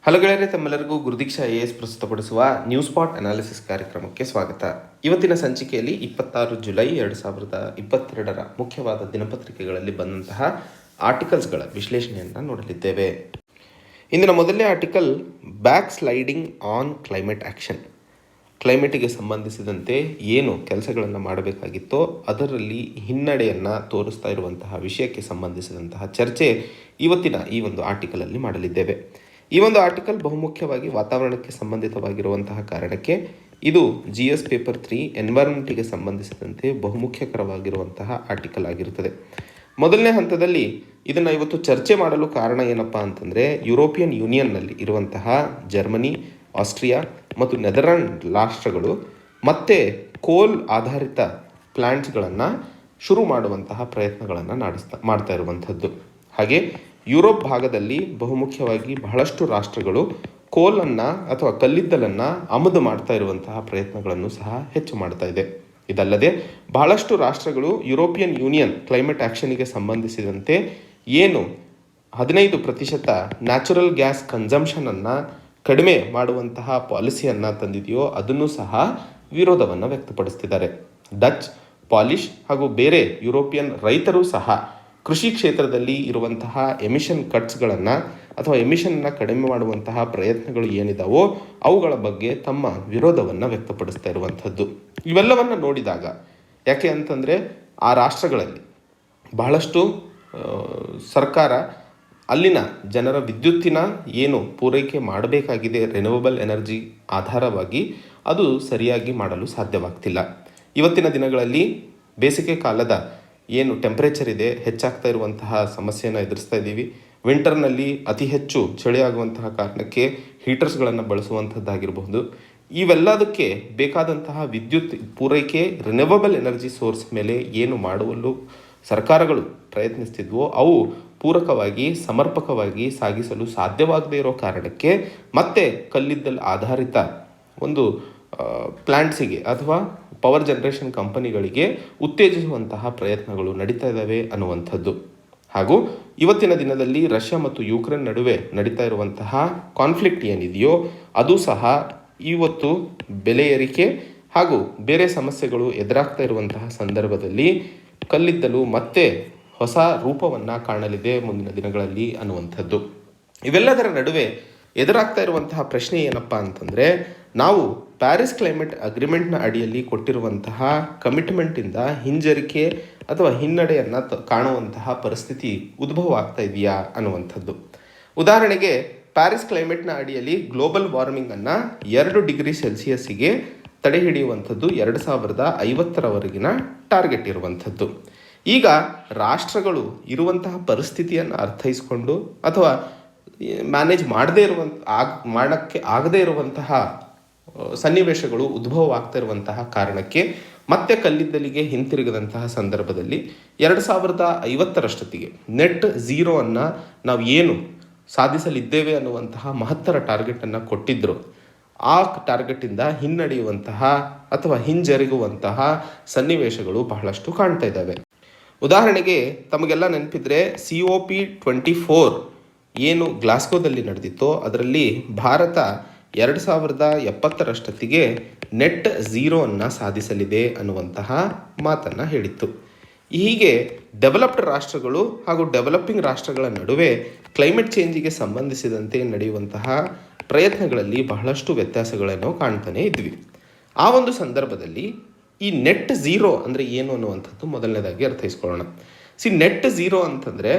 Hello ಗೆಳೆಯರೆ, ತಮ್ಮೆಲ್ಲರಿಗೂ ಗುರುದೀಕ್ಷಾ IAS ಪ್ರಸ್ತುತಪಡಿಸುವ ನ್ಯೂಸ್ ಸ್ಪಾಟ್ ಅನಾಲಿಸಿಸ್ ಕಾರ್ಯಕ್ರಮಕ್ಕೆ ಸ್ವಾಗತ. ಇವತ್ತಿನ ಸಂಚಿಕೆಯಲ್ಲಿ 26 ಜುಲೈ 2022 ಮುಖ್ಯವಾದ ದಿನಪತ್ರಿಕೆಗಳಲ್ಲಿ ಬಂದಂತಹ ಆರ್ಟಿಕಲ್ಸ್ಗಳ ವಿಶ್ಲೇಷಣೆಯನ್ನು ನೋಡಲಿದ್ದೇವೆ. ಇಂದಿನ ಮೊದಲನೇ article, back sliding on climate action. ಕ್ಲೈಮೇಟಿಗೆ ಸಂಬಂಧಿಸಿದಂತೆ ಏನು ಕೆಲಸಗಳನ್ನು ಮಾಡಬೇಕಾಗಿತ್ತೋ ಅದರಲ್ಲಿ ಹಿನ್ನಡೆಯನ್ನು ತೋರಿಸ್ತಾ ಇರುವಂತಹ ವಿಷಯಕ್ಕೆ ಸಂಬಂಧಿಸಿದಂತಹ ಚರ್ಚೆ ಇವತ್ತಿನ ಈ ಒಂದು ಆರ್ಟಿಕಲಲ್ಲಿ ಮಾಡಲಿದ್ದೇವೆ. ಈ ಒಂದು ಆರ್ಟಿಕಲ್ ಬಹುಮುಖ್ಯವಾಗಿ ವಾತಾವರಣಕ್ಕೆ ಸಂಬಂಧಿತವಾಗಿರುವಂತಹ ಕಾರಣಕ್ಕೆ ಇದು GS ಪೇಪರ್ 3 ಎನ್ವೈರನ್ಮೆಂಟಿಗೆ ಸಂಬಂಧಿಸಿದಂತೆ ಬಹುಮುಖ್ಯಕರವಾಗಿರುವಂತಹ ಆರ್ಟಿಕಲ್ ಆಗಿರುತ್ತದೆ. ಮೊದಲನೇ ಹಂತದಲ್ಲಿ ಇದನ್ನು ಇವತ್ತು ಚರ್ಚೆ ಮಾಡಲು ಕಾರಣ ಏನಪ್ಪ ಅಂತಂದರೆ, ಯುರೋಪಿಯನ್ ಯೂನಿಯನ್ನಲ್ಲಿ ಇರುವಂತಹ ಜರ್ಮನಿ, ಆಸ್ಟ್ರಿಯಾ ಮತ್ತು ನೆದರ್ಲ್ಯಾಂಡ್ ರಾಷ್ಟ್ರಗಳು ಮತ್ತೆ ಕೋಲ್ ಆಧಾರಿತ ಪ್ಲ್ಯಾಂಟ್ಸ್ಗಳನ್ನು ಶುರು ಮಾಡುವಂತಹ ಪ್ರಯತ್ನಗಳನ್ನು ಮಾಡ್ತಾ ಇರುವಂಥದ್ದು. ಹಾಗೆ ಯುರೋಪ್ ಭಾಗದಲ್ಲಿ ಬಹುಮುಖ್ಯವಾಗಿ ಬಹಳಷ್ಟು ರಾಷ್ಟ್ರಗಳು ಕೋಲನ್ನು ಅಥವಾ ಕಲ್ಲಿದ್ದಲನ್ನು ಆಮದು ಮಾಡ್ತಾ ಇರುವಂತಹ ಪ್ರಯತ್ನಗಳನ್ನು ಸಹ ಹೆಚ್ಚು ಮಾಡ್ತಾ ಇದೆ. ಇದಲ್ಲದೆ ಬಹಳಷ್ಟು ರಾಷ್ಟ್ರಗಳು ಯುರೋಪಿಯನ್ ಯೂನಿಯನ್ ಕ್ಲೈಮೇಟ್ ಆ್ಯಕ್ಷನಿಗೆ ಸಂಬಂಧಿಸಿದಂತೆ ಏನು 15% ನ್ಯಾಚುರಲ್ ಗ್ಯಾಸ್ ಕನ್ಸಂಪ್ಷನನ್ನು ಕಡಿಮೆ ಮಾಡುವಂತಹ ಪಾಲಿಸಿಯನ್ನು ತಂದಿದೆಯೋ ಅದನ್ನು ಸಹ ವಿರೋಧವನ್ನು ವ್ಯಕ್ತಪಡಿಸ್ತಿದ್ದಾರೆ. ಡಚ್, ಪಾಲಿಷ್ ಹಾಗೂ ಬೇರೆ ಯುರೋಪಿಯನ್ ರೈತರು ಸಹ ಕೃಷಿ ಕ್ಷೇತ್ರದಲ್ಲಿ ಇರುವಂತಹ ಎಮಿಷನ್ ಕಟ್ಸ್ಗಳನ್ನು ಅಥವಾ ಎಮಿಷನ್ನ ಕಡಿಮೆ ಮಾಡುವಂತಹ ಪ್ರಯತ್ನಗಳು ಏನಿದಾವೋ ಅವುಗಳ ಬಗ್ಗೆ ತಮ್ಮ ವಿರೋಧವನ್ನು ವ್ಯಕ್ತಪಡಿಸ್ತಾ ಇರುವಂಥದ್ದು. ಇವೆಲ್ಲವನ್ನು ನೋಡಿದಾಗ ಯಾಕೆ ಅಂತಂದರೆ, ಆ ರಾಷ್ಟ್ರಗಳಲ್ಲಿ ಬಹಳಷ್ಟು ಸರ್ಕಾರ ಅಲ್ಲಿನ ಜನರ ವಿದ್ಯುತ್ತಿನ ಏನು ಪೂರೈಕೆ ಮಾಡಬೇಕಾಗಿದೆ ರಿನ್ಯೂವಬಲ್ ಎನರ್ಜಿ ಆಧಾರವಾಗಿ ಅದು ಸರಿಯಾಗಿ ಮಾಡಲು ಸಾಧ್ಯವಾಗ್ತಿಲ್ಲ. ಇವತ್ತಿನ ದಿನಗಳಲ್ಲಿ ಬೇಸಿಗೆ ಕಾಲದ ಏನು ಟೆಂಪ್ರೇಚರ್ ಇದೆ ಹೆಚ್ಚಾಗ್ತಾ ಇರುವಂತಹ ಸಮಸ್ಯೆಯನ್ನು ಎದುರಿಸ್ತಾ ಇದ್ದೀವಿ. ವಿಂಟರ್ನಲ್ಲಿ ಅತಿ ಹೆಚ್ಚು ಚಳಿ ಆಗುವಂತಹ ಕಾರಣಕ್ಕೆ ಹೀಟರ್ಸ್ಗಳನ್ನು ಬಳಸುವಂಥದ್ದಾಗಿರಬಹುದು. ಇವೆಲ್ಲದಕ್ಕೆ ಬೇಕಾದಂತಹ ವಿದ್ಯುತ್ ಪೂರೈಕೆ ರಿನ್ಯೂವಬಲ್ ಎನರ್ಜಿ ಸೋರ್ಸ್ ಮೇಲೆ ಏನು ಮಾಡಲು ಸರ್ಕಾರಗಳು ಪ್ರಯತ್ನಿಸ್ತಿದ್ವೋ ಅವು ಪೂರಕವಾಗಿ ಸಮರ್ಪಕವಾಗಿ ಸಾಗಿಸಲು ಸಾಧ್ಯವಾಗದೇ ಇರೋ ಕಾರಣಕ್ಕೆ ಮತ್ತೆ ಕಲ್ಲಿದ್ದಲು ಆಧಾರಿತ ಒಂದು ಪ್ಲ್ಯಾಂಟ್ಸಿಗೆ ಅಥವಾ ಪವರ್ ಜನರೇಷನ್ ಕಂಪನಿಗಳಿಗೆ ಉತ್ತೇಜಿಸುವಂತಹ ಪ್ರಯತ್ನಗಳು ನಡೀತಾ ಇದ್ದಾವೆ ಅನ್ನುವಂಥದ್ದು. ಹಾಗೂ ಇವತ್ತಿನ ದಿನದಲ್ಲಿ ರಷ್ಯಾ ಮತ್ತು ಯುಕ್ರೇನ್ ನಡುವೆ ನಡೀತಾ ಇರುವಂತಹ ಕಾನ್ಫ್ಲಿಕ್ಟ್ ಏನಿದೆಯೋ ಅದು ಸಹ ಇವತ್ತು ಬೆಲೆ ಏರಿಕೆ ಹಾಗೂ ಬೇರೆ ಸಮಸ್ಯೆಗಳು ಎದುರಾಗ್ತಾ ಇರುವಂತಹ ಸಂದರ್ಭದಲ್ಲಿ ಕಲ್ಲಿದ್ದಲು ಮತ್ತೆ ಹೊಸ ರೂಪವನ್ನು ಕಾಣಲಿದೆ ಮುಂದಿನ ದಿನಗಳಲ್ಲಿ ಅನ್ನುವಂಥದ್ದು. ಇವೆಲ್ಲದರ ನಡುವೆ ಎದುರಾಗ್ತಾ ಇರುವಂತಹ ಪ್ರಶ್ನೆ ಏನಪ್ಪ ಅಂತಂದರೆ, ನಾವು ಪ್ಯಾರಿಸ್ ಕ್ಲೈಮೇಟ್ ಅಗ್ರಿಮೆಂಟ್ನ ಅಡಿಯಲ್ಲಿ ಕೊಟ್ಟಿರುವಂತಹ ಕಮಿಟ್ಮೆಂಟಿಂದ ಹಿಂಜರಿಕೆ ಅಥವಾ ಹಿನ್ನಡೆಯನ್ನು ಕಾಣುವಂತಹ ಪರಿಸ್ಥಿತಿ ಉದ್ಭವ ಆಗ್ತಾ ಇದೆಯಾ ಅನ್ನುವಂಥದ್ದು. ಉದಾಹರಣೆಗೆ, ಪ್ಯಾರಿಸ್ ಕ್ಲೈಮೇಟ್ನ ಅಡಿಯಲ್ಲಿ ಗ್ಲೋಬಲ್ ವಾರ್ಮಿಂಗನ್ನು 2 ಡಿಗ್ರಿ ಸೆಲ್ಸಿಯಸ್ಸಿಗೆ ತಡೆ ಹಿಡಿಯುವಂಥದ್ದು 2050ರವರೆಗಿನ ಟಾರ್ಗೆಟ್ ಇರುವಂಥದ್ದು. ಈಗ ರಾಷ್ಟ್ರಗಳು ಇರುವಂತಹ ಪರಿಸ್ಥಿತಿಯನ್ನು ಅರ್ಥೈಸಿಕೊಂಡು ಅಥವಾ ಮ್ಯಾನೇಜ್ ಮಾಡೋಕ್ಕೆ ಆಗದೇ ಇರುವಂತಹ ಸನ್ನಿವೇಶಗಳು ಉದ್ಭವ ಆಗ್ತಾ ಇರುವಂತಹ ಕಾರಣಕ್ಕೆ ಮತ್ತೆ ಕಲ್ಲಿದ್ದಲಿಗೆ ಹಿಂತಿರುಗದಂತಹ ಸಂದರ್ಭದಲ್ಲಿ 2050ರಷ್ಟೊತ್ತಿಗೆ ನೆಟ್ ಝೀರೋವನ್ನು ನಾವು ಏನು ಸಾಧಿಸಲಿದ್ದೇವೆ ಅನ್ನುವಂತಹ ಮಹತ್ತರ ಟಾರ್ಗೆಟನ್ನು ಕೊಟ್ಟಿದ್ದರು. ಆ ಟಾರ್ಗೆಟಿಂದ ಹಿನ್ನಡೆಯುವಂತಹ ಅಥವಾ ಹಿಂಜರಿಗುವಂತಹ ಸನ್ನಿವೇಶಗಳು ಬಹಳಷ್ಟು ಕಾಣ್ತಾ ಇದ್ದಾವೆ. ಉದಾಹರಣೆಗೆ ತಮಗೆಲ್ಲ ನೆನಪಿದ್ರೆ COP24 ಏನು ಗ್ಲಾಸ್ಗೋದಲ್ಲಿ ನಡೆದಿತ್ತೋ ಅದರಲ್ಲಿ ಭಾರತ 2070ರಷ್ಟೊತ್ತಿಗೆ ನೆಟ್ ಝೀರೋವನ್ನು ಸಾಧಿಸಲಿದೆ ಅನ್ನುವಂತಹ ಮಾತನ್ನು ಹೇಳಿತ್ತು. ಹೀಗೆ ಡೆವಲಪ್ಡ್ ರಾಷ್ಟ್ರಗಳು ಹಾಗೂ ಡೆವಲಪಿಂಗ್ ರಾಷ್ಟ್ರಗಳ ನಡುವೆ ಕ್ಲೈಮೇಟ್ ಚೇಂಜಿಗೆ ಸಂಬಂಧಿಸಿದಂತೆ ನಡೆಯುವಂತಹ ಪ್ರಯತ್ನಗಳಲ್ಲಿ ಬಹಳಷ್ಟು ವ್ಯತ್ಯಾಸಗಳನ್ನು ಕಾಣ್ತಾನೆ ಇದ್ವಿ. ಆ ಒಂದು ಸಂದರ್ಭದಲ್ಲಿ ಈ ನೆಟ್ ಝೀರೋ ಅಂದರೆ ಏನು ಅನ್ನುವಂಥದ್ದು ಮೊದಲನೇದಾಗಿ ಅರ್ಥೈಸ್ಕೊಳ್ಳೋಣ. ನೆಟ್ ಝೀರೋ ಅಂತಂದರೆ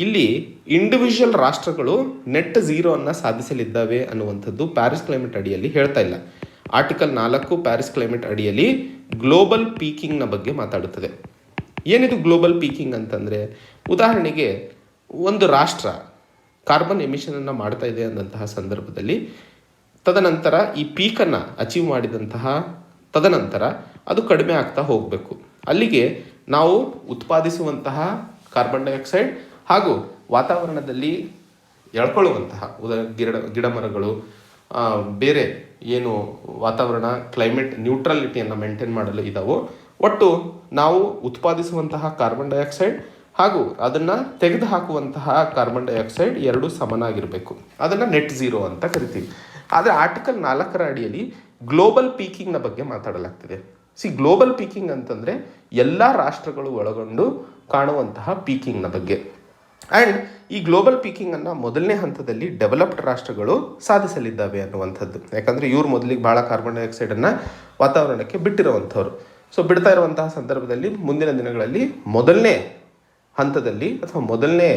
ಇಲ್ಲಿ ಇಂಡಿವಿಜುವಲ್ ರಾಷ್ಟ್ರಗಳು ನೆಟ್ ಝೀರೋವನ್ನು ಸಾಧಿಸಲಿದ್ದಾವೆ ಅನ್ನುವಂಥದ್ದು ಪ್ಯಾರಿಸ್ ಕ್ಲೈಮೇಟ್ ಅಡಿಯಲ್ಲಿ ಹೇಳ್ತಾ ಇಲ್ಲ. ಆರ್ಟಿಕಲ್ 4 ಪ್ಯಾರಿಸ್ ಕ್ಲೈಮೇಟ್ ಅಡಿಯಲ್ಲಿ ಗ್ಲೋಬಲ್ ಪೀಕಿಂಗ್ನ ಬಗ್ಗೆ ಮಾತಾಡುತ್ತದೆ. ಏನಿದು ಗ್ಲೋಬಲ್ ಪೀಕಿಂಗ್ ಅಂತಂದರೆ, ಉದಾಹರಣೆಗೆ ಒಂದು ರಾಷ್ಟ್ರ ಕಾರ್ಬನ್ ಎಮಿಷನನ್ನು ಮಾಡ್ತಾ ಇದೆ ಅಂದಂತಹ ಸಂದರ್ಭದಲ್ಲಿ ತದನಂತರ ಈ ಪೀಕನ್ನು ಅಚೀವ್ ಮಾಡಿದಂತಹ ತದನಂತರ ಅದು ಕಡಿಮೆ ಆಗ್ತಾ ಹೋಗಬೇಕು. ಅಲ್ಲಿಗೆ ನಾವು ಉತ್ಪಾದಿಸುವಂತಹ ಕಾರ್ಬನ್ ಡೈಆಕ್ಸೈಡ್ ಹಾಗೂ ವಾತಾವರಣದಲ್ಲಿ ಎಳ್ಕೊಳ್ಳುವಂತಹ ಗಿಡ ಮರಗಳು ಬೇರೆ ಏನು ವಾತಾವರಣ ಕ್ಲೈಮೇಟ್ ನ್ಯೂಟ್ರಲಿಟಿಯನ್ನು ಮೇಂಟೈನ್ ಮಾಡಲು ಇದ್ದಾವೋ ಒಟ್ಟು ನಾವು ಉತ್ಪಾದಿಸುವಂತಹ ಕಾರ್ಬನ್ ಡೈಆಕ್ಸೈಡ್ ಹಾಗೂ ಅದನ್ನು ತೆಗೆದುಹಾಕುವಂತಹ ಕಾರ್ಬನ್ ಡೈಆಕ್ಸೈಡ್ ಎರಡೂ ಸಮನಾಗಿರಬೇಕು. ಅದನ್ನು ನೆಟ್ ಝೀರೋ ಅಂತ ಕರಿತೀವಿ. ಆದರೆ ಆರ್ಟಿಕಲ್ 4ರ ಅಡಿಯಲ್ಲಿ ಗ್ಲೋಬಲ್ ಪೀಕಿಂಗ್ನ ಬಗ್ಗೆ ಮಾತಾಡಲಾಗ್ತಿದೆ. ಗ್ಲೋಬಲ್ ಪೀಕಿಂಗ್ ಅಂತಂದರೆ ಎಲ್ಲ ರಾಷ್ಟ್ರಗಳು ಒಳಗೊಂಡು ಕಾಣುವಂತಹ ಪೀಕಿಂಗ್ನ ಬಗ್ಗೆ. ಆ್ಯಂಡ್ ಈ ಗ್ಲೋಬಲ್ ಪೀಕಿಂಗನ್ನು ಮೊದಲನೇ ಹಂತದಲ್ಲಿ ಡೆವಲಪ್ಡ್ ರಾಷ್ಟ್ರಗಳು ಸಾಧಿಸಲಿದ್ದಾವೆ ಅನ್ನುವಂಥದ್ದು. ಯಾಕಂದರೆ ಇವ್ರು ಮೊದಲಿಗೆ ಭಾಳ ಕಾರ್ಬನ್ ಡೈಆಕ್ಸೈಡನ್ನು ವಾತಾವರಣಕ್ಕೆ ಬಿಟ್ಟಿರುವಂಥವ್ರು. ಬಿಡ್ತಾ ಇರುವಂತಹ ಸಂದರ್ಭದಲ್ಲಿ ಮುಂದಿನ ದಿನಗಳಲ್ಲಿ ಮೊದಲನೇ ಹಂತದಲ್ಲಿ ಅಥವಾ ಮೊದಲನೇ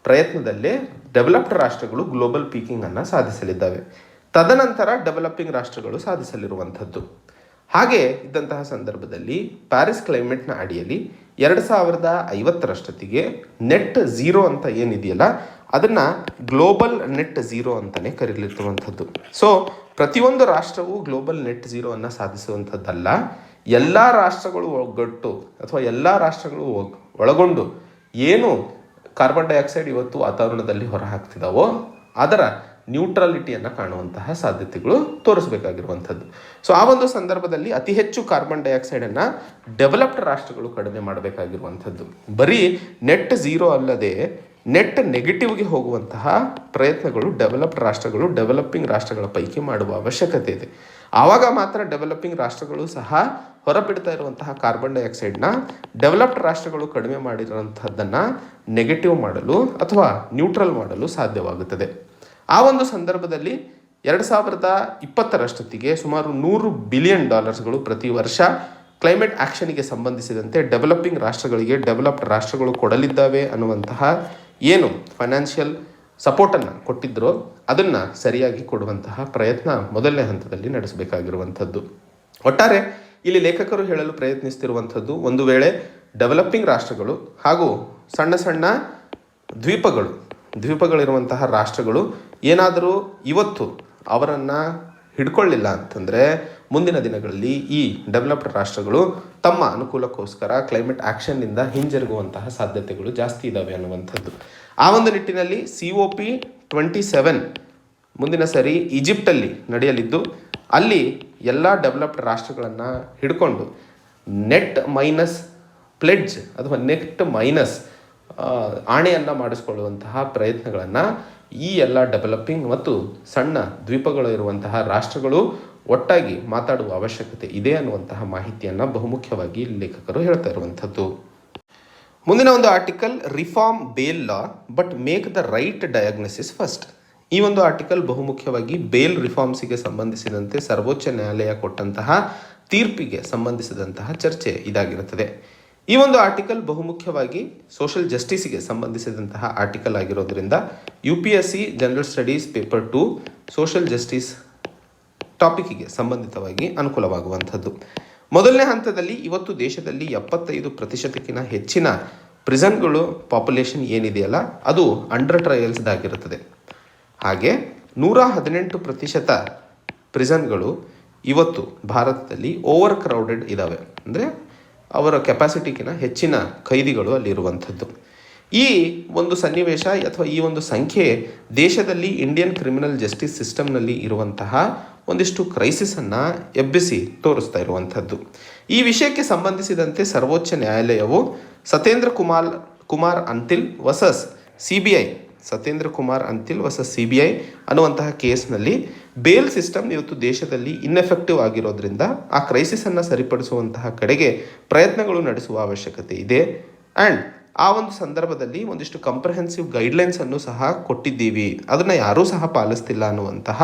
ಪ್ರಯತ್ನದಲ್ಲೇ ಡೆವಲಪ್ಡ್ ರಾಷ್ಟ್ರಗಳು ಗ್ಲೋಬಲ್ ಪೀಕಿಂಗನ್ನು ಸಾಧಿಸಲಿದ್ದಾವೆ. ತದನಂತರ ಡೆವಲಪಿಂಗ್ ರಾಷ್ಟ್ರಗಳು ಸಾಧಿಸಲಿರುವಂಥದ್ದು. ಹಾಗೆ ಇದ್ದಂತಹ ಸಂದರ್ಭದಲ್ಲಿ ಪ್ಯಾರಿಸ್ ಕ್ಲೈಮೇಟ್ನ ಅಡಿಯಲ್ಲಿ 2050ರಷ್ಟೊತ್ತಿಗೆ ನೆಟ್ ಝೀರೋ ಅಂತ ಏನಿದೆಯಲ್ಲ ಅದನ್ನು ಗ್ಲೋಬಲ್ ನೆಟ್ ಝೀರೋ ಅಂತಲೇ ಕರೀಲಿರುವಂಥದ್ದು. ಪ್ರತಿಯೊಂದು ರಾಷ್ಟ್ರವು ಗ್ಲೋಬಲ್ ನೆಟ್ ಝೀರೋವನ್ನು ಸಾಧಿಸುವಂಥದ್ದಲ್ಲ, ಎಲ್ಲ ರಾಷ್ಟ್ರಗಳು ಒಗ್ಗಟ್ಟು ಅಥವಾ ಎಲ್ಲ ರಾಷ್ಟ್ರಗಳು ಒಳಗೊಂಡು ಏನು ಕಾರ್ಬನ್ ಡೈಆಕ್ಸೈಡ್ ಇವತ್ತು ವಾತಾವರಣದಲ್ಲಿ ಹೊರಹಾಕ್ತಿದ್ದಾವೋ ಅದರ ನ್ಯೂಟ್ರಾಲಿಟಿಯನ್ನು ಕಾಣುವಂತಹ ಸಾಧ್ಯತೆಗಳು ತೋರಿಸಬೇಕಾಗಿರುವಂಥದ್ದು. ಆ ಒಂದು ಸಂದರ್ಭದಲ್ಲಿ ಅತಿ ಹೆಚ್ಚು ಕಾರ್ಬನ್ ಡೈಆಕ್ಸೈಡನ್ನು ಡೆವಲಪ್ಡ್ ರಾಷ್ಟ್ರಗಳು ಕಡಿಮೆ ಮಾಡಬೇಕಾಗಿರುವಂಥದ್ದು. ಬರೀ ನೆಟ್ ಝೀರೋ ಅಲ್ಲದೆ ನೆಟ್ ನೆಗೆಟಿವ್ಗೆ ಹೋಗುವಂತಹ ಪ್ರಯತ್ನಗಳು ಡೆವಲಪ್ಡ್ ರಾಷ್ಟ್ರಗಳು ಡೆವಲಪಿಂಗ್ ರಾಷ್ಟ್ರಗಳ ಪೈಕಿ ಮಾಡುವ ಅವಶ್ಯಕತೆ ಇದೆ. ಆವಾಗ ಮಾತ್ರ ಡೆವಲಪಿಂಗ್ ರಾಷ್ಟ್ರಗಳು ಸಹ ಹೊರಬಿಡ್ತಾ ಇರುವಂತಹ ಕಾರ್ಬನ್ ಡೈಆಕ್ಸೈಡ್ನ ಡೆವಲಪ್ಡ್ ರಾಷ್ಟ್ರಗಳು ಕಡಿಮೆ ಮಾಡಿರುವಂಥದ್ದನ್ನು ನೆಗೆಟಿವ್ ಮಾಡಲು ಅಥವಾ ನ್ಯೂಟ್ರಲ್ ಮಾಡಲು ಸಾಧ್ಯವಾಗುತ್ತದೆ. ಆ ಒಂದು ಸಂದರ್ಭದಲ್ಲಿ 2020ರಷ್ಟೊತ್ತಿಗೆ ಸುಮಾರು $100 ಬಿಲಿಯನ್ ಪ್ರತಿ ವರ್ಷ ಕ್ಲೈಮೇಟ್ ಆ್ಯಕ್ಷನಿಗೆ ಸಂಬಂಧಿಸಿದಂತೆ ಡೆವಲಪಿಂಗ್ ರಾಷ್ಟ್ರಗಳಿಗೆ ಡೆವಲಪ್ಡ್ ರಾಷ್ಟ್ರಗಳು ಕೊಡಲಿದ್ದಾವೆ ಅನ್ನುವಂತಹ ಏನು ಫೈನಾನ್ಷಿಯಲ್ ಸಪೋರ್ಟನ್ನು ಕೊಟ್ಟಿದ್ದರೋ ಅದನ್ನು ಸರಿಯಾಗಿ ಕೊಡುವಂತಹ ಪ್ರಯತ್ನ ಮೊದಲನೇ ಹಂತದಲ್ಲಿ ನಡೆಸಬೇಕಾಗಿರುವಂಥದ್ದು. ಒಟ್ಟಾರೆ ಇಲ್ಲಿ ಲೇಖಕರು ಹೇಳಲು ಪ್ರಯತ್ನಿಸ್ತಿರುವಂಥದ್ದು, ಒಂದು ವೇಳೆ ಡೆವಲಪಿಂಗ್ ರಾಷ್ಟ್ರಗಳು ಹಾಗೂ ಸಣ್ಣ ಸಣ್ಣ ದ್ವೀಪಗಳಿರುವಂತಹ ರಾಷ್ಟ್ರಗಳು ಏನಾದರೂ ಇವತ್ತು ಅವರನ್ನು ಹಿಡ್ಕೊಳ್ಳಿಲ್ಲ ಅಂತಂದರೆ ಮುಂದಿನ ದಿನಗಳಲ್ಲಿ ಈ ಡೆವಲಪ್ಡ್ ರಾಷ್ಟ್ರಗಳು ತಮ್ಮ ಅನುಕೂಲಕ್ಕೋಸ್ಕರ ಕ್ಲೈಮೇಟ್ ಆ್ಯಕ್ಷನ್ನಿಂದ ಹಿಂಜರುಗುವಂತಹ ಸಾಧ್ಯತೆಗಳು ಜಾಸ್ತಿ ಇದ್ದಾವೆ ಅನ್ನುವಂಥದ್ದು. ಆ ಒಂದು ನಿಟ್ಟಿನಲ್ಲಿ COP27 ಮುಂದಿನ ಸರಿ ಈಜಿಪ್ಟಲ್ಲಿ ನಡೆಯಲಿದ್ದು ಅಲ್ಲಿ ಎಲ್ಲ ಡೆವಲಪ್ಡ್ ರಾಷ್ಟ್ರಗಳನ್ನು ಹಿಡ್ಕೊಂಡು ನೆಟ್ ಮೈನಸ್ ಪ್ಲೆಡ್ಜ್ ಅಥವಾ ನೆಟ್ ಮೈನಸ್ ಆಣೆಯನ್ನು ಮಾಡಿಸ್ಕೊಳ್ಳುವಂತಹ ಪ್ರಯತ್ನಗಳನ್ನು ಈ ಎಲ್ಲ ಡೆವಲಪಿಂಗ್ ಮತ್ತು ಸಣ್ಣ ದ್ವೀಪಗಳು ಇರುವಂತಹ ರಾಷ್ಟ್ರಗಳು ಒಟ್ಟಾಗಿ ಮಾತಾಡುವ ಅವಶ್ಯಕತೆ ಇದೆ ಅನ್ನುವಂತಹ ಮಾಹಿತಿಯನ್ನು ಬಹುಮುಖ್ಯವಾಗಿ ಲೇಖಕರು ಹೇಳ್ತಾ ಇರುವಂಥದ್ದು. ಮುಂದಿನ ಒಂದು article, reform bail law but make the right diagnosis first. ಈ ಒಂದು ಆರ್ಟಿಕಲ್ ಬಹುಮುಖ್ಯವಾಗಿ ಬೇಲ್ ರಿಫಾರ್ಮ್ಸಿಗೆ ಸಂಬಂಧಿಸಿದಂತೆ ಸರ್ವೋಚ್ಚ ನ್ಯಾಯಾಲಯ ಕೊಟ್ಟಂತಹ ತೀರ್ಪಿಗೆ ಸಂಬಂಧಿಸಿದಂತಹ ಚರ್ಚೆ ಇದಾಗಿರುತ್ತದೆ. ಈ ಒಂದು ಆರ್ಟಿಕಲ್ ಬಹುಮುಖ್ಯವಾಗಿ ಸೋಷಲ್ ಜಸ್ಟಿಸ್ಗೆ ಸಂಬಂಧಿಸಿದಂತಹ ಆರ್ಟಿಕಲ್ ಆಗಿರೋದ್ರಿಂದ UPSC general studies paper 2 social justice ಟಾಪಿಕ್ಗೆ ಸಂಬಂಧಿತವಾಗಿ ಅನುಕೂಲವಾಗುವಂಥದ್ದು. ಮೊದಲನೇ ಹಂತದಲ್ಲಿ ಇವತ್ತು ದೇಶದಲ್ಲಿ 75%ಕ್ಕಿಂತ ಹೆಚ್ಚಿನ ಪ್ರಿಸನ್ಗಳು ಪಾಪ್ಯುಲೇಷನ್ ಏನಿದೆಯಲ್ಲ ಅದು ಅಂಡರ್ ಟ್ರಯಲ್ಸ್ದಾಗಿರುತ್ತದೆ. ಹಾಗೆ 118% ಪ್ರಿಸನ್ಗಳು ಇವತ್ತು ಭಾರತದಲ್ಲಿ ಓವರ್ ಕ್ರೌಡೆಡ್ ಇದ್ದಾವೆ, ಅಂದರೆ ಅವರ ಕೆಪಾಸಿಟಿಗಿಂತ ಹೆಚ್ಚಿನ ಖೈದಿಗಳು ಅಲ್ಲಿರುವಂಥದ್ದು. ಈ ಒಂದು ಸನ್ನಿವೇಶ ಅಥವಾ ಈ ಒಂದು ಸಂಖ್ಯೆ ದೇಶದಲ್ಲಿ ಇಂಡಿಯನ್ ಕ್ರಿಮಿನಲ್ ಜಸ್ಟಿಸ್ ಸಿಸ್ಟಮ್ನಲ್ಲಿ ಇರುವಂತಹ ಒಂದಿಷ್ಟು ಕ್ರೈಸಿಸನ್ನು ಎಬ್ಬಿಸಿ ತೋರಿಸ್ತಾ ಇರುವಂಥದ್ದು. ಈ ವಿಷಯಕ್ಕೆ ಸಂಬಂಧಿಸಿದಂತೆ ಸರ್ವೋಚ್ಚ ನ್ಯಾಯಾಲಯವು ಸತ್ಯೇಂದ್ರ ಕುಮಾರ್ ಅಂತಿಲ್ ವರ್ಸಸ್ CBI ಅನ್ನುವಂತಹ ಕೇಸ್ನಲ್ಲಿ ಬೇಲ್ ಸಿಸ್ಟಮ್ ಇವತ್ತು ದೇಶದಲ್ಲಿ ಇನ್ಎಫೆಕ್ಟಿವ್ ಆಗಿರೋದ್ರಿಂದ ಆ ಕ್ರೈಸಿಸನ್ನು ಸರಿಪಡಿಸುವಂತಹ ಕಡೆಗೆ ಪ್ರಯತ್ನಗಳು ನಡೆಸುವ ಅವಶ್ಯಕತೆ ಇದೆ. ಆ್ಯಂಡ್ ಆ ಒಂದು ಸಂದರ್ಭದಲ್ಲಿ ಒಂದಿಷ್ಟು ಕಂಪ್ರಹೆನ್ಸಿವ್ ಗೈಡ್ಲೈನ್ಸನ್ನು ಸಹ ಕೊಟ್ಟಿದ್ದೀವಿ, ಅದನ್ನು ಯಾರೂ ಸಹ ಪಾಲಿಸ್ತಿಲ್ಲ ಅನ್ನುವಂತಹ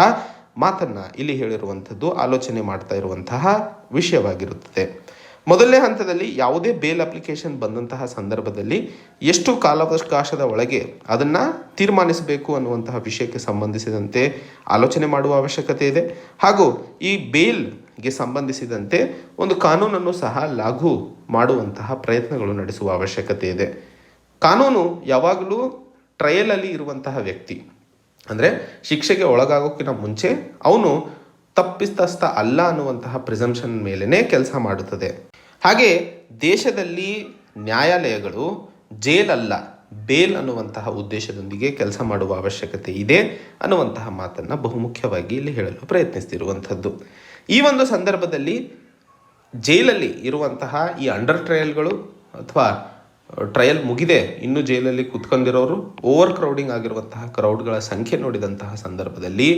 ಮಾತನ್ನು ಇಲ್ಲಿ ಹೇಳಿರುವಂಥದ್ದು ಆಲೋಚನೆ ಮಾಡ್ತಾ ಇರುವಂತಹ ವಿಷಯವಾಗಿರುತ್ತದೆ. ಮೊದಲನೇ ಹಂತದಲ್ಲಿ ಯಾವುದೇ ಬೇಲ್ ಅಪ್ಲಿಕೇಶನ್ ಬಂದಂತಹ ಸಂದರ್ಭದಲ್ಲಿ ಎಷ್ಟು ಕಾಲಾವಕಾಶದ ಒಳಗೆ ಅದನ್ನು ತೀರ್ಮಾನಿಸಬೇಕು ಅನ್ನುವಂತಹ ವಿಷಯಕ್ಕೆ ಸಂಬಂಧಿಸಿದಂತೆ ಆಲೋಚನೆ ಮಾಡುವ ಅವಶ್ಯಕತೆ ಇದೆ. ಹಾಗೂ ಈ ಬೇಲ್ಗೆ ಸಂಬಂಧಿಸಿದಂತೆ ಒಂದು ಕಾನೂನನ್ನು ಸಹ ಲಾಗು ಮಾಡುವಂತಹ ಪ್ರಯತ್ನಗಳು ನಡೆಸುವ ಅವಶ್ಯಕತೆ ಇದೆ. ಕಾನೂನು ಯಾವಾಗಲೂ ಟ್ರಯಲಲ್ಲಿ ಇರುವಂತಹ ವ್ಯಕ್ತಿ, ಅಂದರೆ ಶಿಕ್ಷೆಗೆ ಒಳಗಾಗೋಕ್ಕಿಂತ ಮುಂಚೆ ಅವನು ತಪ್ಪಿತಸ್ಥ ಅಲ್ಲ ಅನ್ನುವಂತಹ ಪ್ರಿಸಂಪ್ಷನ್ ಮೇಲೇ ಕೆಲಸ ಮಾಡುತ್ತದೆ. ಹಾಗೆ ದೇಶದಲ್ಲಿ ನ್ಯಾಯಾಲಯಗಳು ಜೇಲ್ ಅಲ್ಲ ಬೇಲ್ ಅನ್ನುವಂತಹ ಉದ್ದೇಶದೊಂದಿಗೆ ಕೆಲಸ ಮಾಡುವ ಅವಶ್ಯಕತೆ ಇದೆ ಅನ್ನುವಂತಹ ಮಾತನ್ನು ಬಹುಮುಖ್ಯವಾಗಿ ಇಲ್ಲಿ ಹೇಳಲು ಪ್ರಯತ್ನಿಸ್ತಿರುವಂಥದ್ದು. ಈ ಒಂದು ಸಂದರ್ಭದಲ್ಲಿ ಜೈಲಲ್ಲಿ ಇರುವಂತಹ ಈ ಅಂಡರ್ ಟ್ರಯಲ್ಗಳು ಅಥವಾ ಟ್ರಯಲ್ ಮುಗಿದೆ, ಇನ್ನು ಜೈಲಲ್ಲಿ ಕುತ್ಕೊಂಡಿರೋರು, ಓವರ್ ಕ್ರೌಡಿಂಗ್ ಆಗಿರುವಂತಹ ಕ್ರೌಡ್ಗಳ ಸಂಖ್ಯೆ ನೋಡಿದಂತಹ ಸಂದರ್ಭದಲ್ಲಿ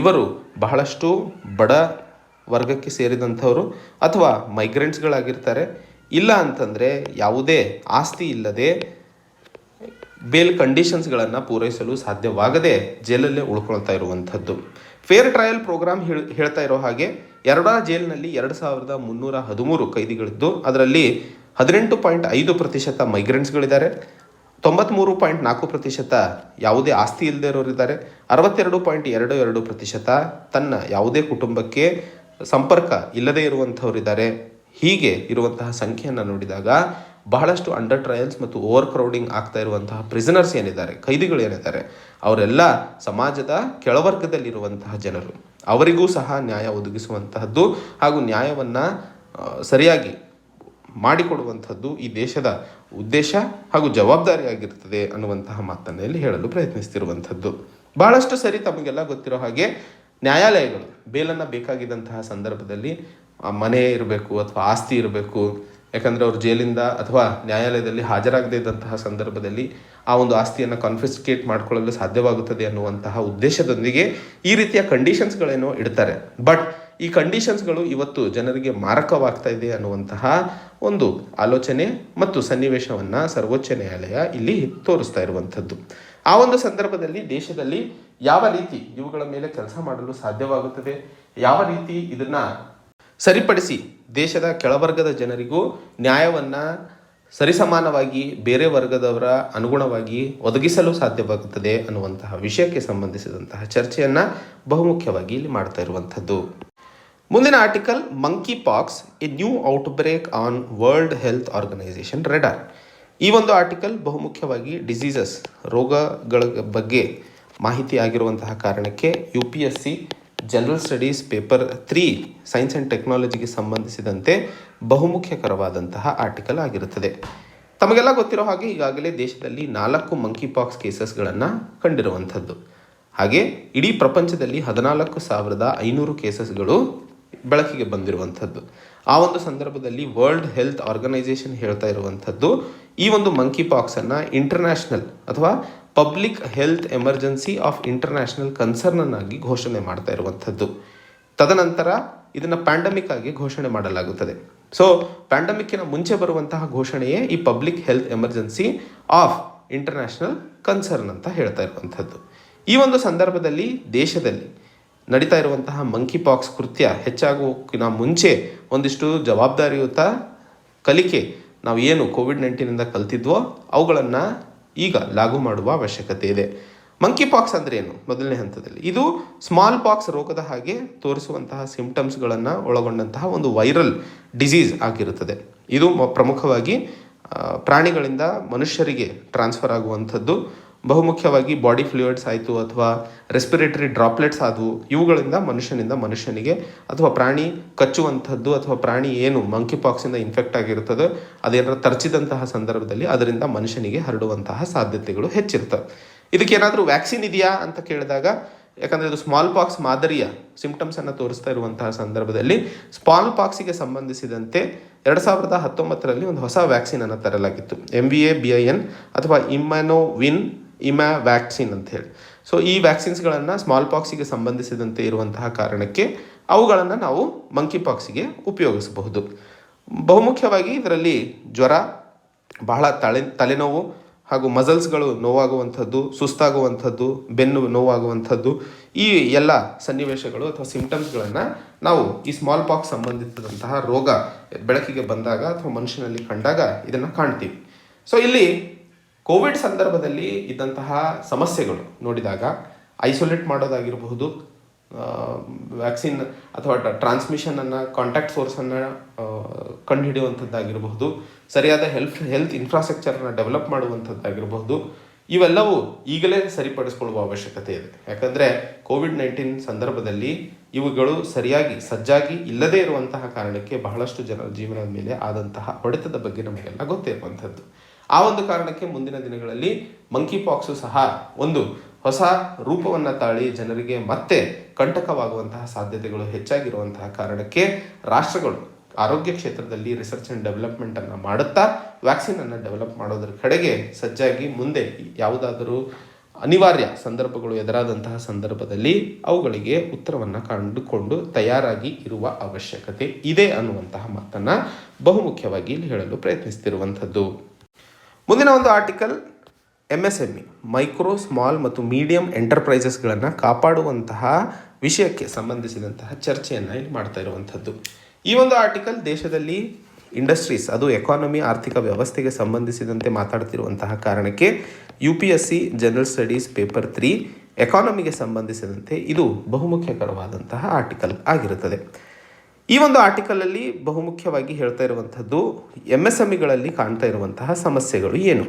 ಇವರು ಬಹಳಷ್ಟು ಬಡ ವರ್ಗಕ್ಕೆ ಸೇರಿದಂಥವರು ಅಥವಾ ಮೈಗ್ರೆಂಟ್ಸ್ಗಳಾಗಿರ್ತಾರೆ. ಇಲ್ಲ ಅಂತಂದರೆ ಯಾವುದೇ ಆಸ್ತಿ ಇಲ್ಲದೆ ಬೇಲ್ ಕಂಡೀಷನ್ಸ್ಗಳನ್ನು ಪೂರೈಸಲು ಸಾಧ್ಯವಾಗದೆ ಜೈಲಲ್ಲೇ ಉಳ್ಕೊಳ್ತಾ ಇರುವಂಥದ್ದು. ಫೇರ್ ಟ್ರಯಲ್ ಪ್ರೋಗ್ರಾಮ್ ಹೇಳ್ತಾ ಇರೋ ಹಾಗೆ ಎರಡಾ ಜೈಲಿನಲ್ಲಿ 2313 ಕೈದಿಗಳಿದ್ದು ಅದರಲ್ಲಿ 18.5% ಮೈಗ್ರೆಂಟ್ಸ್ಗಳಿದ್ದಾರೆ, 93.4% ಯಾವುದೇ ಆಸ್ತಿ ಇಲ್ಲದೆ ಇರೋರಿದ್ದಾರೆ, 62.22% ತನ್ನ ಯಾವುದೇ ಕುಟುಂಬಕ್ಕೆ ಸಂಪರ್ಕ ಇಲ್ಲದೇ ಇರುವಂಥವರಿದ್ದಾರೆ. ಹೀಗೆ ಇರುವಂತಹ ಸಂಖ್ಯೆಯನ್ನು ನೋಡಿದಾಗ ಬಹಳಷ್ಟು ಅಂಡರ್ ಟ್ರಯಲ್ಸ್ ಮತ್ತು ಓವರ್ ಕ್ರೌಡಿಂಗ್ ಆಗ್ತಾ ಇರುವಂತಹ ಪ್ರಿಸನರ್ಸ್ ಏನಿದ್ದಾರೆ, ಕೈದಿಗಳು ಏನಿದ್ದಾರೆ, ಅವರೆಲ್ಲ ಸಮಾಜದ ಕೆಳವರ್ಗದಲ್ಲಿರುವಂತಹ ಜನರು. ಅವರಿಗೂ ಸಹ ನ್ಯಾಯ ಒದಗಿಸುವಂತಹದ್ದು ಹಾಗೂ ನ್ಯಾಯವನ್ನು ಸರಿಯಾಗಿ ಮಾಡಿಕೊಡುವಂಥದ್ದು ಈ ದೇಶದ ಉದ್ದೇಶ ಹಾಗೂ ಜವಾಬ್ದಾರಿಯಾಗಿರ್ತದೆ ಅನ್ನುವಂತಹ ಮಾತನ್ನಲ್ಲಿ ಹೇಳಲು ಪ್ರಯತ್ನಿಸ್ತಿರುವಂಥದ್ದು. ಬಹಳಷ್ಟು ಸರಿ ತಮಗೆಲ್ಲ ಗೊತ್ತಿರೋ ಹಾಗೆ ನ್ಯಾಯಾಲಯಗಳು ಬೇಲನ್ನು ಬೇಕಾಗಿದ್ದಂತಹ ಸಂದರ್ಭದಲ್ಲಿ ಮನೆ ಇರಬೇಕು ಅಥವಾ ಆಸ್ತಿ ಇರಬೇಕು, ಯಾಕಂದರೆ ಅವರು ಜೈಲಿಂದ ಅಥವಾ ನ್ಯಾಯಾಲಯದಲ್ಲಿ ಹಾಜರಾಗದೇ ಇದ್ದಂತಹ ಸಂದರ್ಭದಲ್ಲಿ ಆ ಒಂದು ಆಸ್ತಿಯನ್ನು ಕಾನ್ಫಿಸ್ಕೇಟ್ ಮಾಡಿಕೊಳ್ಳಲು ಸಾಧ್ಯವಾಗುತ್ತದೆ ಅನ್ನುವಂತಹ ಉದ್ದೇಶದೊಂದಿಗೆ ಈ ರೀತಿಯ ಕಂಡೀಷನ್ಸ್ಗಳೇನೋ ಇಡ್ತಾರೆ. ಬಟ್ ಈ ಕಂಡೀಷನ್ಸ್ಗಳು ಇವತ್ತು ಜನರಿಗೆ ಮಾರಕವಾಗ್ತಾ ಇದೆ ಅನ್ನುವಂತಹ ಒಂದು ಆಲೋಚನೆ ಮತ್ತು ಸನ್ನಿವೇಶವನ್ನು ಸರ್ವೋಚ್ಚ ನ್ಯಾಯಾಲಯ ಇಲ್ಲಿ ತೋರಿಸ್ತಾ ಇರುವಂಥದ್ದು. ಆ ಒಂದು ಸಂದರ್ಭದಲ್ಲಿ ದೇಶದಲ್ಲಿ ಯಾವ ರೀತಿ ಇವುಗಳ ಮೇಲೆ ಕೆಲಸ ಮಾಡಲು ಸಾಧ್ಯವಾಗುತ್ತದೆ, ಯಾವ ರೀತಿ ಇದನ್ನು ಸರಿಪಡಿಸಿ ದೇಶದ ಕೆಳವರ್ಗದ ಜನರಿಗೂ ನ್ಯಾಯವನ್ನು ಸರಿಸಮಾನವಾಗಿ ಬೇರೆ ವರ್ಗದವರ ಅನುಗುಣವಾಗಿ ಒದಗಿಸಲು ಸಾಧ್ಯವಾಗುತ್ತದೆ ಅನ್ನುವಂತಹ ವಿಷಯಕ್ಕೆ ಸಂಬಂಧಿಸಿದಂತಹ ಚರ್ಚೆಯನ್ನು ಬಹುಮುಖ್ಯವಾಗಿ ಇಲ್ಲಿ ಮಾಡ್ತಾ ಇರುವಂಥದ್ದು. ಮುಂದಿನ article, monkeypox a new outbreak on World Health Organization radar. ಈ ಒಂದು ಆರ್ಟಿಕಲ್ ಬಹುಮುಖ್ಯವಾಗಿ ಡಿಸೀಸಸ್, ರೋಗಗಳ ಬಗ್ಗೆ ಮಾಹಿತಿ ಆಗಿರುವಂತಹ ಕಾರಣಕ್ಕೆ UPSC general studies paper 3 science and ಟೆಕ್ನಾಲಜಿಗೆ ಸಂಬಂಧಿಸಿದಂತೆ ಬಹುಮುಖ್ಯಕರವಾದಂತಹ ಆರ್ಟಿಕಲ್ ಆಗಿರುತ್ತದೆ. ತಮಗೆಲ್ಲ ಗೊತ್ತಿರೋ ಹಾಗೆ ಈಗಾಗಲೇ ದೇಶದಲ್ಲಿ 4 ಮಂಕಿ ಪಾಕ್ಸ್ ಕೇಸಸ್ಗಳನ್ನು ಕಂಡಿರುವಂಥದ್ದು. ಹಾಗೆ ಇಡೀ ಪ್ರಪಂಚದಲ್ಲಿ 14,500 ಕೇಸಸ್ಗಳು ಬೆಳಕಿಗೆ ಬಂದಿರುವಂಥದ್ದು. ಆ ಒಂದು ಸಂದರ್ಭದಲ್ಲಿ ವರ್ಲ್ಡ್ ಹೆಲ್ತ್ ಆರ್ಗನೈಸೇಷನ್ ಹೇಳ್ತಾ ಇರುವಂಥದ್ದು ಈ ಒಂದು ಮಂಕಿ ಪಾಕ್ಸನ್ನು ಇಂಟರ್ನ್ಯಾಷನಲ್ ಅಥವಾ public health emergency of international ಕನ್ಸರ್ನನ್ನಾಗಿ ಘೋಷಣೆ ಮಾಡ್ತಾ ಇರುವಂಥದ್ದು. ತದನಂತರ ಇದನ್ನು ಪ್ಯಾಂಡಮಿಕ್ ಆಗಿ ಘೋಷಣೆ ಮಾಡಲಾಗುತ್ತದೆ. ಸೊ ಪ್ಯಾಂಡಮಿಕ್ಕಿನ ಮುಂಚೆ ಬರುವಂತಹ ಘೋಷಣೆಯೇ ಈ public health emergency of international concern ಅಂತ ಹೇಳ್ತಾ ಇರುವಂಥದ್ದು. ಈ ಒಂದು ಸಂದರ್ಭದಲ್ಲಿ ದೇಶದಲ್ಲಿ ನಡೀತಾ ಇರುವಂತಹ ಮಂಕಿ ಪಾಕ್ಸ್ ಕೃತ್ಯ ಹೆಚ್ಚಾಗೋಕ್ಕಿಂತ ಮುಂಚೆ ಒಂದಿಷ್ಟು ಜವಾಬ್ದಾರಿಯುತ ಕಲಿಕೆ ನಾವು ಏನು ಕೋವಿಡ್-19 ಕಲ್ತಿದ್ವೋ ಅವುಗಳನ್ನು ಈಗ ಲಾಗು ಮಾಡುವ ಅವಶ್ಯಕತೆ ಇದೆ. ಮಂಕಿ ಪಾಕ್ಸ್ ಅಂದರೆ ಏನು? ಮೊದಲನೇ ಹಂತದಲ್ಲಿ ಇದು ಸ್ಮಾಲ್ ಪಾಕ್ಸ್ ರೋಗದ ಹಾಗೆ ತೋರಿಸುವಂತಹ ಸಿಂಪ್ಟಮ್ಸ್ಗಳನ್ನು ಒಳಗೊಂಡಂತಹ ಒಂದು ವೈರಲ್ ಡಿಸೀಸ್ ಆಗಿರುತ್ತದೆ. ಇದು ಪ್ರಮುಖವಾಗಿ ಪ್ರಾಣಿಗಳಿಂದ ಮನುಷ್ಯರಿಗೆ ಟ್ರಾನ್ಸ್ಫರ್ ಆಗುವಂಥದ್ದು. ಬಹುಮುಖ್ಯವಾಗಿ ಬಾಡಿ ಫ್ಲೂಯಿಡ್ಸ್ ಆಯಿತು ಅಥವಾ ರೆಸ್ಪಿರೇಟರಿ ಡ್ರಾಪ್ಲೆಟ್ಸ್ ಆದವು, ಇವುಗಳಿಂದ ಮನುಷ್ಯನಿಂದ ಮನುಷ್ಯನಿಗೆ ಅಥವಾ ಪ್ರಾಣಿ ಕಚ್ಚುವಂಥದ್ದು ಅಥವಾ ಪ್ರಾಣಿ ಏನು ಮಂಕಿ ಪಾಕ್ಸಿಂದ ಇನ್ಫೆಕ್ಟ್ ಆಗಿರುತ್ತದೋ ಅದೇನಾದ್ರು ತರಚಿದಂತಹ ಸಂದರ್ಭದಲ್ಲಿ ಅದರಿಂದ ಮನುಷ್ಯನಿಗೆ ಹರಡುವಂತಹ ಸಾಧ್ಯತೆಗಳು ಹೆಚ್ಚಿರ್ತವೆ. ಇದಕ್ಕೇನಾದರೂ ವ್ಯಾಕ್ಸಿನ್ ಇದೆಯಾ ಅಂತ ಕೇಳಿದಾಗ, ಯಾಕಂದರೆ ಇದು ಸ್ಮಾಲ್ ಪಾಕ್ಸ್ ಮಾದರಿಯ ಸಿಂಪ್ಟಮ್ಸನ್ನು ತೋರಿಸ್ತಾ ಇರುವಂತಹ ಸಂದರ್ಭದಲ್ಲಿ ಸ್ಮಾಲ್ ಪಾಕ್ಸಿಗೆ ಸಂಬಂಧಿಸಿದಂತೆ 2019ರಲ್ಲಿ ಒಂದು ಹೊಸ ವ್ಯಾಕ್ಸಿನನ್ನು ತರಲಾಗಿತ್ತು, MVA-BIN ಅಥವಾ ಇಮ್ಯಾನೋವಿನ್ ವ್ಯಾಕ್ಸಿನ್ ಅಂತ ಹೇಳಿ. ಸೊ ಈ ವ್ಯಾಕ್ಸಿನ್ಸ್ಗಳನ್ನು ಸ್ಮಾಲ್ ಪಾಕ್ಸಿಗೆ ಸಂಬಂಧಿಸಿದಂತೆ ಇರುವಂತಹ ಕಾರಣಕ್ಕೆ ಅವುಗಳನ್ನು ನಾವು ಮಂಕಿ ಪಾಕ್ಸಿಗೆ ಉಪಯೋಗಿಸಬಹುದು. ಬಹುಮುಖ್ಯವಾಗಿ ಇದರಲ್ಲಿ ಜ್ವರ, ಬಹಳ ತಲೆನೋವು ಹಾಗೂ ಮಸಲ್ಸ್ಗಳು ನೋವಾಗುವಂಥದ್ದು, ಸುಸ್ತಾಗುವಂಥದ್ದು, ಬೆನ್ನು ನೋವಾಗುವಂಥದ್ದು, ಈ ಎಲ್ಲ ಸನ್ನಿವೇಶಗಳು ಅಥವಾ ಸಿಂಪ್ಟಮ್ಸ್ಗಳನ್ನು ನಾವು ಈ ಸ್ಮಾಲ್ ಪಾಕ್ಸ್ ಸಂಬಂಧಿಸಿದಂತಹ ರೋಗ ಬೆಳಕಿಗೆ ಬಂದಾಗ ಅಥವಾ ಮನುಷ್ಯನಲ್ಲಿ ಕಂಡಾಗ ಇದನ್ನು ಕಾಣ್ತೀವಿ. ಸೊ ಇಲ್ಲಿ ಕೋವಿಡ್ ಸಂದರ್ಭದಲ್ಲಿ ಇದ್ದಂತಹ ಸಮಸ್ಯೆಗಳು ನೋಡಿದಾಗ ಐಸೋಲೇಟ್ ಮಾಡೋದಾಗಿರಬಹುದು, ವ್ಯಾಕ್ಸಿನ್ ಅಥವಾ ಟ್ರಾನ್ಸ್ಮಿಷನನ್ನು, ಕಾಂಟ್ಯಾಕ್ಟ್ ಸೋರ್ಸನ್ನು ಕಂಡುಹಿಡಿಯುವಂಥದ್ದಾಗಿರಬಹುದು, ಸರಿಯಾದ ಹೆಲ್ತ್ ಇನ್ಫ್ರಾಸ್ಟ್ರಕ್ಚರನ್ನು ಡೆವಲಪ್ ಮಾಡುವಂಥದ್ದಾಗಿರಬಹುದು, ಇವೆಲ್ಲವೂ ಈಗಲೇ ಸರಿಪಡಿಸ್ಕೊಳ್ಳುವ ಅವಶ್ಯಕತೆ ಇದೆ. ಯಾಕಂದರೆ ಕೋವಿಡ್-19 ಸಂದರ್ಭದಲ್ಲಿ ಇವುಗಳು ಸರಿಯಾಗಿ ಸಜ್ಜಾಗಿ ಇಲ್ಲದೇ ಇರುವಂತಹ ಕಾರಣಕ್ಕೆ ಬಹಳಷ್ಟು ಜನರ ಜೀವನದ ಮೇಲೆ ಆದಂತಹ ಹೊಡೆತದ ಬಗ್ಗೆ ನಮಗೆಲ್ಲ ಗೊತ್ತಿರುವಂಥದ್ದು. ಆ ಒಂದು ಕಾರಣಕ್ಕೆ ಮುಂದಿನ ದಿನಗಳಲ್ಲಿ ಮಂಕಿ ಪಾಕ್ಸು ಸಹ ಒಂದು ಹೊಸ ರೂಪವನ್ನು ತಾಳಿ ಜನರಿಗೆ ಮತ್ತೆ ಕಂಟಕವಾಗುವಂತಹ ಸಾಧ್ಯತೆಗಳು ಹೆಚ್ಚಾಗಿರುವಂತಹ ಕಾರಣಕ್ಕೆ ರಾಷ್ಟ್ರಗಳು ಆರೋಗ್ಯ ಕ್ಷೇತ್ರದಲ್ಲಿ ರಿಸರ್ಚ್ ಆ್ಯಂಡ್ ಡೆವಲಪ್ಮೆಂಟನ್ನು ಮಾಡುತ್ತಾ ವ್ಯಾಕ್ಸಿನನ್ನು ಡೆವಲಪ್ ಮಾಡೋದ್ರ ಕಡೆಗೆ ಸಜ್ಜಾಗಿ ಮುಂದೆ ಯಾವುದಾದರೂ ಅನಿವಾರ್ಯ ಸಂದರ್ಭಗಳು ಎದುರಾದಂತಹ ಸಂದರ್ಭದಲ್ಲಿ ಅವುಗಳಿಗೆ ಉತ್ತರವನ್ನು ಕಂಡುಕೊಂಡು ತಯಾರಾಗಿ ಇರುವ ಅವಶ್ಯಕತೆ ಇದೆ ಅನ್ನುವಂತಹ ಮಾತನ್ನು ಬಹುಮುಖ್ಯವಾಗಿ ಇಲ್ಲಿ ಹೇಳಲು ಪ್ರಯತ್ನಿಸ್ತಿರುವಂಥದ್ದು. ಮುಂದಿನ ಒಂದು ಆರ್ಟಿಕಲ್ MSME ಮೈಕ್ರೋ ಸ್ಮಾಲ್ ಮತ್ತು ಮೀಡಿಯಂ ಎಂಟರ್ಪ್ರೈಸಸ್ಗಳನ್ನು ಕಾಪಾಡುವಂತಹ ವಿಷಯಕ್ಕೆ ಸಂಬಂಧಿಸಿದಂತಹ ಚರ್ಚೆಯನ್ನು ಇಲ್ಲಿ ಮಾಡ್ತಾ ಇರುವಂಥದ್ದು. ಈ ಒಂದು ಆರ್ಟಿಕಲ್ ದೇಶದಲ್ಲಿ ಇಂಡಸ್ಟ್ರೀಸ್, ಅದು ಎಕಾನಮಿ, ಆರ್ಥಿಕ ವ್ಯವಸ್ಥೆಗೆ ಸಂಬಂಧಿಸಿದಂತೆ ಮಾತಾಡ್ತಿರುವಂತಹ ಕಾರಣಕ್ಕೆ UPSC ಜನರಲ್ ಸ್ಟಡೀಸ್ ಪೇಪರ್ 3 ಎಕಾನಮಿಗೆ ಸಂಬಂಧಿಸಿದಂತೆ ಇದು ಬಹುಮುಖ್ಯಕರವಾದಂತಹ ಆರ್ಟಿಕಲ್ ಆಗಿರುತ್ತದೆ. ಈ ಒಂದು ಆರ್ಟಿಕಲಲ್ಲಿ ಬಹುಮುಖ್ಯವಾಗಿ ಹೇಳ್ತಾ ಇರುವಂಥದ್ದು MSMEಗಳಲ್ಲಿ ಕಾಣ್ತಾ ಇರುವಂತಹ ಸಮಸ್ಯೆಗಳು ಏನು.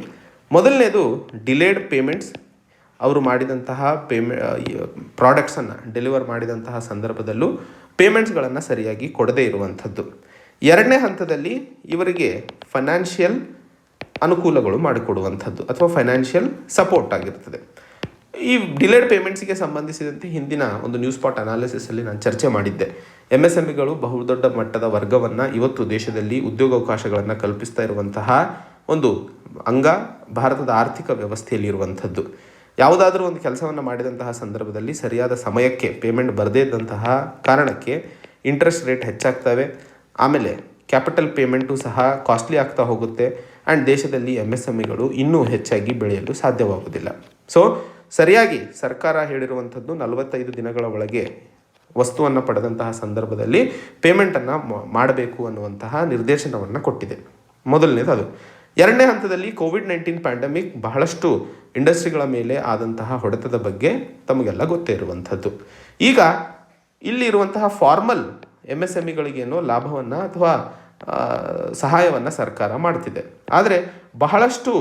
ಮೊದಲನೇದು ಡಿಲೇಡ್ ಪೇಮೆಂಟ್ಸ್. ಅವರು ಮಾಡಿದಂತಹ ಪ್ರಾಡಕ್ಟ್ಸನ್ನು ಡೆಲಿವರ್ ಮಾಡಿದಂತಹ ಸಂದರ್ಭದಲ್ಲೂ ಪೇಮೆಂಟ್ಸ್ಗಳನ್ನು ಸರಿಯಾಗಿ ಕೊಡದೇ ಇರುವಂಥದ್ದು. ಎರಡನೇ ಹಂತದಲ್ಲಿ ಇವರಿಗೆ ಫೈನಾನ್ಷಿಯಲ್ ಅನುಕೂಲಗಳು ಮಾಡಿಕೊಡುವಂಥದ್ದು ಅಥವಾ ಫೈನಾನ್ಷಿಯಲ್ ಸಪೋರ್ಟ್ ಆಗಿರ್ತದೆ. ಈ ಡಿಲೇಡ್ ಪೇಮೆಂಟ್ಸ್ಗೆ ಸಂಬಂಧಿಸಿದಂತೆ ಹಿಂದಿನ ಒಂದು ನ್ಯೂಸ್ ಸ್ಪಾಟ್ ಅನಾಲಿಸಿಸಲ್ಲಿ ನಾನು ಚರ್ಚೆ ಮಾಡಿದ್ದೆ. MSMEಗಳು ಬಹುದೊಡ್ಡ ಮಟ್ಟದ ವರ್ಗವನ್ನು ಇವತ್ತು ದೇಶದಲ್ಲಿ ಉದ್ಯೋಗಾವಕಾಶಗಳನ್ನು ಕಲ್ಪಿಸ್ತಾ ಇರುವಂತಹ ಒಂದು ಅಂಗ ಭಾರತದ ಆರ್ಥಿಕ ವ್ಯವಸ್ಥೆಯಲ್ಲಿ ಇರುವಂಥದ್ದು. ಯಾವುದಾದ್ರೂ ಒಂದು ಕೆಲಸವನ್ನು ಮಾಡಿದಂತಹ ಸಂದರ್ಭದಲ್ಲಿ ಸರಿಯಾದ ಸಮಯಕ್ಕೆ ಪೇಮೆಂಟ್ ಬರದೇ ಇದ್ದಂತಹ ಕಾರಣಕ್ಕೆ ಇಂಟ್ರೆಸ್ಟ್ ರೇಟ್ ಹೆಚ್ಚಾಗ್ತವೆ. ಆಮೇಲೆ ಕ್ಯಾಪಿಟಲ್ ಪೇಮೆಂಟು ಸಹ ಕಾಸ್ಟ್ಲಿ ಆಗ್ತಾ ಹೋಗುತ್ತೆ. ಆ್ಯಂಡ್ ದೇಶದಲ್ಲಿ MSMEಗಳು ಇನ್ನೂ ಹೆಚ್ಚಾಗಿ ಬೆಳೆಯಲು ಸಾಧ್ಯವಾಗುವುದಿಲ್ಲ. ಸೊ ಸರಿಯಾಗಿ ಸರ್ಕಾರ ಹೇಳಿರುವಂಥದ್ದು 45 ದಿನಗಳ ಒಳಗೆ ವಸ್ತುವನ್ನು ಪಡೆದಂತಹ ಸಂದರ್ಭದಲ್ಲಿ ಪೇಮೆಂಟನ್ನು ಮಾಡಬೇಕು ಅನ್ನುವಂತಹ ನಿರ್ದೇಶನವನ್ನು ಕೊಟ್ಟಿದೆ. ಮೊದಲನೇದು ಅದು. ಎರಡನೇ ಹಂತದಲ್ಲಿ COVID-19 ಪ್ಯಾಂಡಮಿಕ್ ಬಹಳಷ್ಟು ಇಂಡಸ್ಟ್ರಿಗಳ ಮೇಲೆ ಆದಂತಹ ಹೊಡೆತದ ಬಗ್ಗೆ ತಮಗೆಲ್ಲ ಗೊತ್ತೇ ಇರುವಂಥದ್ದು. ಈಗ ಇಲ್ಲಿರುವಂತಹ ಫಾರ್ಮಲ್ MSMEಗಳಿಗೇನೋ ಲಾಭವನ್ನು ಅಥವಾ ಸಹಾಯವನ್ನು ಸರ್ಕಾರ ಮಾಡ್ತಿದೆ. ಆದರೆ ಬಹಳಷ್ಟು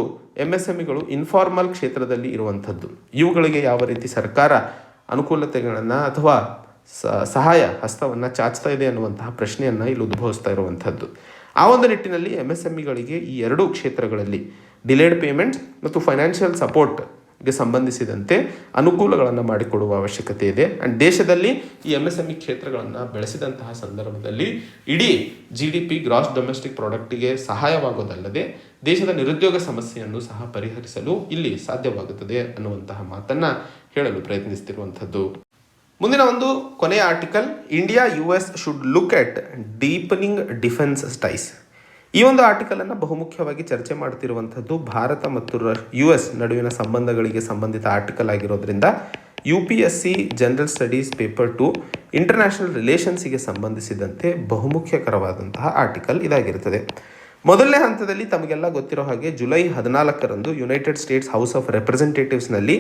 MSMEಗಳು ಇನ್ಫಾರ್ಮಲ್ ಕ್ಷೇತ್ರದಲ್ಲಿ ಇರುವಂಥದ್ದು. ಇವುಗಳಿಗೆ ಯಾವ ರೀತಿ ಸರ್ಕಾರ ಅನುಕೂಲತೆಗಳನ್ನು ಅಥವಾ ಸಹಾಯ ಹಸ್ತವನ್ನು ಚಾಚ್ತಾ ಇದೆ ಅನ್ನುವಂತಹ ಪ್ರಶ್ನೆಯನ್ನು ಇಲ್ಲಿ ಉದ್ಭವಿಸ್ತಾ ಇರುವಂಥದ್ದು. ಆ ಒಂದು ನಿಟ್ಟಿನಲ್ಲಿ MSMEಗಳಿಗೆ ಈ ಎರಡೂ ಕ್ಷೇತ್ರಗಳಲ್ಲಿ ಡಿಲೇಡ್ ಪೇಮೆಂಟ್ಸ್ ಮತ್ತು ಫೈನಾನ್ಷಿಯಲ್ ಸಪೋರ್ಟ್ಗೆ ಸಂಬಂಧಿಸಿದಂತೆ ಅನುಕೂಲಗಳನ್ನು ಮಾಡಿಕೊಡುವ ಅವಶ್ಯಕತೆ ಇದೆ. ಆ್ಯಂಡ್ ದೇಶದಲ್ಲಿ ಈ MSME ಕ್ಷೇತ್ರಗಳನ್ನು ಬೆಳೆಸಿದಂತಹ ಸಂದರ್ಭದಲ್ಲಿ ಇಡೀ GDP ಗ್ರಾಸ್ ಡೊಮೆಸ್ಟಿಕ್ ಪ್ರಾಡಕ್ಟಿಗೆ ಸಹಾಯವಾಗೋದಲ್ಲದೆ ದೇಶದ ನಿರುದ್ಯೋಗ ಸಮಸ್ಯೆಯನ್ನು ಸಹ ಪರಿಹರಿಸಲು ಇಲ್ಲಿ ಸಾಧ್ಯವಾಗುತ್ತದೆ ಅನ್ನುವಂತಹ ಮಾತನ್ನು ಹೇಳಲು ಪ್ರಯತ್ನಿಸ್ತಿರುವಂಥದ್ದು. ಮುಂದಿನ ಒಂದು ಕೊನೆಯ article India US should look at deepening defence ties. ಈ ಒಂದು ಆರ್ಟಿಕಲನ್ನು ಬಹುಮುಖ್ಯವಾಗಿ ಚರ್ಚೆ ಮಾಡ್ತಿರುವಂಥದ್ದು ಭಾರತ ಮತ್ತು US ನಡುವಿನ ಸಂಬಂಧಗಳಿಗೆ ಸಂಬಂಧಿತ ಆರ್ಟಿಕಲ್ ಆಗಿರೋದ್ರಿಂದ UPSC general studies paper 2 international ರಿಲೇಷನ್ಸಿಗೆ ಸಂಬಂಧಿಸಿದಂತೆ ಬಹುಮುಖ್ಯಕರವಾದಂತಹ ಆರ್ಟಿಕಲ್ ಇದಾಗಿರ್ತದೆ. ಮೊದಲನೇ ಹಂತದಲ್ಲಿ ತಮಗೆಲ್ಲ ಗೊತ್ತಿರೋ ಹಾಗೆ ಜುಲೈ 14ರಂದು ಯುನೈಟೆಡ್ ಸ್ಟೇಟ್ಸ್ ಹೌಸ್ ಆಫ್ ರೆಪ್ರೆಸೆಂಟೇಟಿವ್ಸ್ನಲ್ಲಿ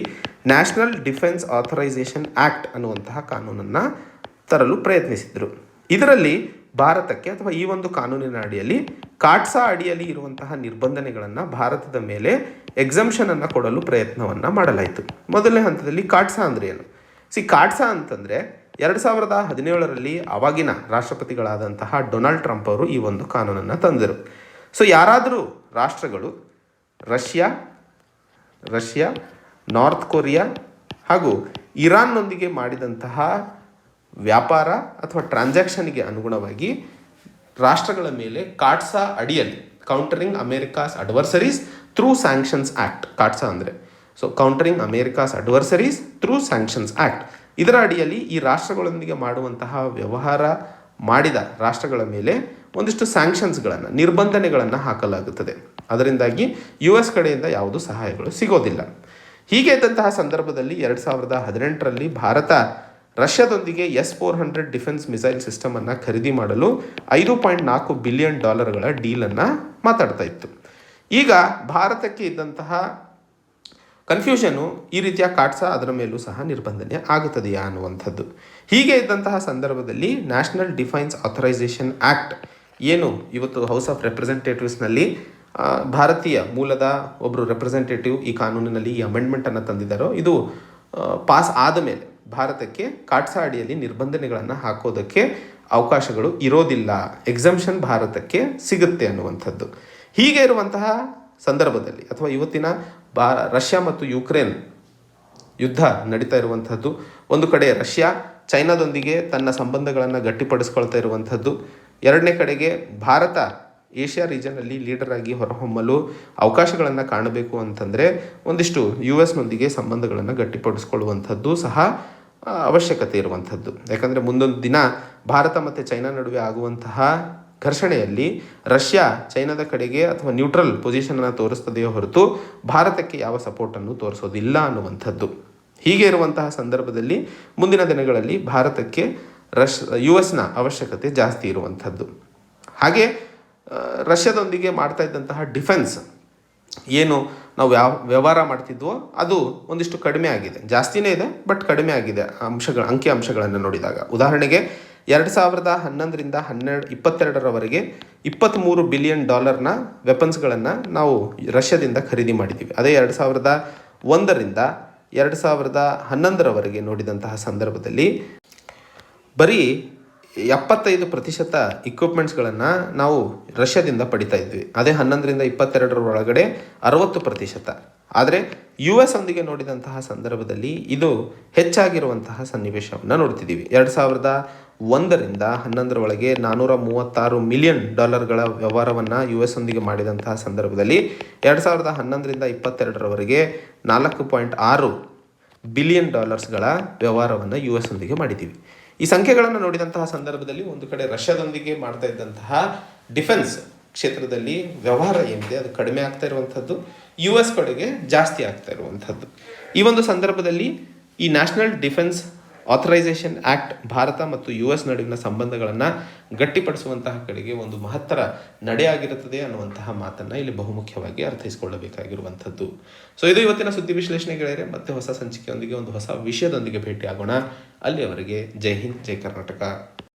ನ್ಯಾಷನಲ್ ಡಿಫೆನ್ಸ್ ಆಥರೈಸೇಷನ್ ಆ್ಯಕ್ಟ್ ಅನ್ನುವಂತಹ ಕಾನೂನನ್ನು ತರಲು ಪ್ರಯತ್ನಿಸಿದರು. ಇದರಲ್ಲಿ ಭಾರತಕ್ಕೆ ಅಥವಾ ಈ ಒಂದು ಕಾನೂನಿನ ಅಡಿಯಲ್ಲಿ ಕಾಟ್ಸಾ ಅಡಿಯಲ್ಲಿ ಇರುವಂತಹ ನಿರ್ಬಂಧನೆಗಳನ್ನು ಭಾರತದ ಮೇಲೆ ಎಕ್ಸಂಪ್ಷನನ್ನು ಕೊಡಲು ಪ್ರಯತ್ನವನ್ನು ಮಾಡಲಾಯಿತು. ಮೊದಲನೇ ಹಂತದಲ್ಲಿ ಕಾಟ್ಸಾ ಅಂದರೆ ಏನು? ಕಾಟ್ಸಾ ಅಂತಂದರೆ 2017ರಲ್ಲಿ ಆವಾಗಿನ ರಾಷ್ಟ್ರಪತಿಗಳಾದಂತಹ ಡೊನಾಲ್ಡ್ ಟ್ರಂಪ್ ಅವರು ಈ ಒಂದು ಕಾನೂನನ್ನು ತಂದರು. ಸೊ ಯಾರಾದರೂ ರಾಷ್ಟ್ರಗಳು ರಷ್ಯಾ, ನಾರ್ತ್ ಕೊರಿಯಾ ಹಾಗೂ ಇರಾನ್ನೊಂದಿಗೆ ಮಾಡಿದಂತಹ ವ್ಯಾಪಾರ ಅಥವಾ ಟ್ರಾನ್ಸಾಕ್ಷನ್ಗೆ ಅನುಗುಣವಾಗಿ ರಾಷ್ಟ್ರಗಳ ಮೇಲೆ ಕಾಟ್ಸಾ ಅಡಿಯಲ್ಲಿ Countering America's Adversaries Through Sanctions Act, CAATSA ಅಂದರೆ so Countering America's Adversaries Through Sanctions Act, ಇದರ ಅಡಿಯಲ್ಲಿ ಈ ರಾಷ್ಟ್ರಗಳೊಂದಿಗೆ ಮಾಡುವಂತಹ ವ್ಯವಹಾರ ಮಾಡಿದ ರಾಷ್ಟ್ರಗಳ ಮೇಲೆ ಒಂದಿಷ್ಟು ಸ್ಯಾಂಕ್ಷನ್ಸ್ಗಳನ್ನು, ನಿರ್ಬಂಧನೆಗಳನ್ನು ಹಾಕಲಾಗುತ್ತದೆ. ಅದರಿಂದಾಗಿ US ಕಡೆಯಿಂದ ಯಾವುದೂ ಸಹಾಯಗಳು ಸಿಗೋದಿಲ್ಲ. ಹೀಗೆ ಇದ್ದಂತಹ ಸಂದರ್ಭದಲ್ಲಿ 2018ರಲ್ಲಿ ಭಾರತ ರಷ್ಯಾದೊಂದಿಗೆ S-400 ಡಿಫೆನ್ಸ್ ಮಿಸೈಲ್ ಸಿಸ್ಟಮನ್ನು ಖರೀದಿ ಮಾಡಲು $5.4 ಬಿಲಿಯನ್ ಡೀಲನ್ನು ಮಾತಾಡ್ತಾ ಇತ್ತು. ಈಗ ಭಾರತಕ್ಕೆ ಇದ್ದಂತಹ ಕನ್ಫ್ಯೂಷನು ಈ ರೀತಿಯ ಕಾಟ್ಸಾ ಅದರ ಮೇಲೂ ಸಹ ನಿರ್ಬಂಧನೆ ಆಗುತ್ತದೆಯಾ ಅನ್ನುವಂಥದ್ದು. ಹೀಗೆ ಇದ್ದಂತಹ ಸಂದರ್ಭದಲ್ಲಿ ನ್ಯಾಷನಲ್ ಡಿಫೆನ್ಸ್ ಆಥರೈಸೇಷನ್ ಆ್ಯಕ್ಟ್ ಏನು ಇವತ್ತು ಹೌಸ್ ಆಫ್ ರೆಪ್ರೆಸೆಂಟೇಟಿವ್ಸ್ನಲ್ಲಿ ಭಾರತೀಯ ಮೂಲದ ಒಬ್ಬರು ರೆಪ್ರೆಸೆಂಟೇಟಿವ್ ಈ ಕಾನೂನಿನಲ್ಲಿ ಈ ಅಮೆಂಡ್ಮೆಂಟನ್ನು ತಂದಿದ್ದಾರೋ, ಇದು ಪಾಸ್ ಆದ ಮೇಲೆ ಭಾರತಕ್ಕೆ ಕಾಟ್ಸಾ ಅಡಿಯಲ್ಲಿ ನಿರ್ಬಂಧನೆಗಳನ್ನು ಹಾಕೋದಕ್ಕೆ ಅವಕಾಶಗಳು ಇರೋದಿಲ್ಲ, ಎಕ್ಸಂಪ್ಷನ್ ಭಾರತಕ್ಕೆ ಸಿಗುತ್ತೆ ಅನ್ನುವಂಥದ್ದು. ಹೀಗೆ ಇರುವಂತಹ ಸಂದರ್ಭದಲ್ಲಿ ಅಥವಾ ಇವತ್ತಿನ ರಷ್ಯಾ ಮತ್ತು ಯುಕ್ರೇನ್ ಯುದ್ಧ ನಡೀತಾ ಇರುವಂಥದ್ದು, ಒಂದು ಕಡೆ ರಷ್ಯಾ ಚೈನಾದೊಂದಿಗೆ ತನ್ನ ಸಂಬಂಧಗಳನ್ನು ಗಟ್ಟಿಪಡಿಸ್ಕೊಳ್ತಾ ಇರುವಂಥದ್ದು, ಎರಡನೇ ಕಡೆಗೆ ಭಾರತ ಏಷ್ಯಾ ರೀಜನಲ್ಲಿ ಲೀಡರ್ ಆಗಿ ಹೊರಹೊಮ್ಮಲು ಅವಕಾಶಗಳನ್ನು ಕಾಣಬೇಕು ಅಂತಂದರೆ ಒಂದಿಷ್ಟು US ನೊಂದಿಗೆ ಸಂಬಂಧಗಳನ್ನು ಗಟ್ಟಿಪಡಿಸ್ಕೊಳ್ಳುವಂಥದ್ದು ಸಹ ಅವಶ್ಯಕತೆ ಇರುವಂಥದ್ದು. ಯಾಕಂದರೆ ಮುಂದೊಂದು ದಿನ ಭಾರತ ಮತ್ತು ಚೈನಾ ನಡುವೆ ಆಗುವಂತಹ ಘರ್ಷಣೆಯಲ್ಲಿ ರಷ್ಯಾ ಚೈನಾದ ಕಡೆಗೆ ಅಥವಾ ನ್ಯೂಟ್ರಲ್ ಪೊಸಿಷನನ್ನು ತೋರಿಸ್ತದೆಯೋ ಹೊರತು ಭಾರತಕ್ಕೆ ಯಾವ ಸಪೋರ್ಟನ್ನು ತೋರಿಸೋದಿಲ್ಲ ಅನ್ನುವಂಥದ್ದು. ಹೀಗೆ ಇರುವಂತಹ ಸಂದರ್ಭದಲ್ಲಿ ಮುಂದಿನ ದಿನಗಳಲ್ಲಿ ಭಾರತಕ್ಕೆ US ಅವಶ್ಯಕತೆ ಜಾಸ್ತಿ ಇರುವಂಥದ್ದು. ಹಾಗೆ ರಷ್ಯಾದೊಂದಿಗೆ ಮಾಡ್ತಾ ಇದ್ದಂತಹ ಡಿಫೆನ್ಸ್ ಏನು ನಾವು ವ್ಯವಹಾರ ಮಾಡ್ತಿದ್ವೋ ಅದು ಒಂದಿಷ್ಟು ಕಡಿಮೆ ಆಗಿದೆ. ಜಾಸ್ತಿನೇ ಇದೆ, ಬಟ್ ಕಡಿಮೆ ಆಗಿದೆ ಅಂಕಿ ಅಂಶಗಳನ್ನು ನೋಡಿದಾಗ. ಉದಾಹರಣೆಗೆ 2011ರಿಂದ 22ರವರೆಗೆ $23 ಬಿಲಿಯನ್ ವೆಪನ್ಸ್ಗಳನ್ನು ನಾವು ರಷ್ಯಾದಿಂದ ಖರೀದಿ ಮಾಡಿದ್ದೀವಿ. ಅದೇ 2001ರಿಂದ 2011ರವರೆಗೆ ನೋಡಿದಂತಹ ಸಂದರ್ಭದಲ್ಲಿ ಬರೀ 75% ಇಕ್ವಿಪ್ಮೆಂಟ್ಸ್ಗಳನ್ನು ನಾವು ರಷ್ಯಾದಿಂದ ಪಡಿತಾ ಇದ್ವಿ. ಅದೇ 11ರಿಂದ 22ರ ಒಳಗಡೆ 60%. ಆದರೆ US ನೋಡಿದಂತಹ ಸಂದರ್ಭದಲ್ಲಿ ಇದು ಹೆಚ್ಚಾಗಿರುವಂತಹ ಸನ್ನಿವೇಶವನ್ನು ನೋಡ್ತಿದ್ದೀವಿ. 2001ರಿಂದ 11ರ ಒಳಗೆ $436 ಮಿಲಿಯನ್ ವ್ಯವಹಾರವನ್ನು US ಮಾಡಿದಂತಹ ಸಂದರ್ಭದಲ್ಲಿ 2011ರಿಂದ 22ರವರೆಗೆ $4.6 ಬಿಲಿಯನ್ ವ್ಯವಹಾರವನ್ನು US ಮಾಡಿದ್ದೀವಿ. ಈ ಸಂಖ್ಯೆಗಳನ್ನು ನೋಡಿದಂತಹ ಸಂದರ್ಭದಲ್ಲಿ ಒಂದು ಕಡೆ ರಷ್ಯಾದೊಂದಿಗೆ ಮಾಡ್ತಾ ಇದ್ದಂತಹ ಡಿಫೆನ್ಸ್ ಕ್ಷೇತ್ರದಲ್ಲಿ ವ್ಯವಹಾರ ಏನಿದೆ ಅದು ಕಡಿಮೆ ಆಗ್ತಾ ಇರುವಂಥದ್ದು, US ಕಡೆಗೆ ಜಾಸ್ತಿ ಆಗ್ತಾ ಇರುವಂಥದ್ದು. ಈ ಒಂದು ಸಂದರ್ಭದಲ್ಲಿ ಈ national Defense Authorization act Bharat ಮತ್ತು US ನಡುವಿನ ಸಂಬಂಧಗಳನ್ನು ಗಟ್ಟಿಪಡಿಸುವಂತಹ ಕಡೆಗೆ ಒಂದು ಮಹತ್ತರ ನಡೆಯಾಗಿರುತ್ತದೆ ಅನ್ನುವಂತಹ ಮಾತನ್ನು ಇಲ್ಲಿ ಬಹುಮುಖ್ಯವಾಗಿ ಅರ್ಥೈಸಿಕೊಳ್ಳಬೇಕಾಗಿರುವಂಥದ್ದು. ಸೊ ಇದು ಇವತ್ತಿನ ಸುದ್ದಿ ವಿಶ್ಲೇಷಣೆ ಗೆಳೆಯರೆ. ಮತ್ತೆ ಹೊಸ ಸಂಚಿಕೆಯೊಂದಿಗೆ ಒಂದು ಹೊಸ ವಿಷಯದೊಂದಿಗೆ ಭೇಟಿ ಆಗೋಣ. ಅಲ್ಲಿಯವರೆಗೆ ಜೈ ಹಿಂದ್, ಜೈ ಕರ್ನಾಟಕ.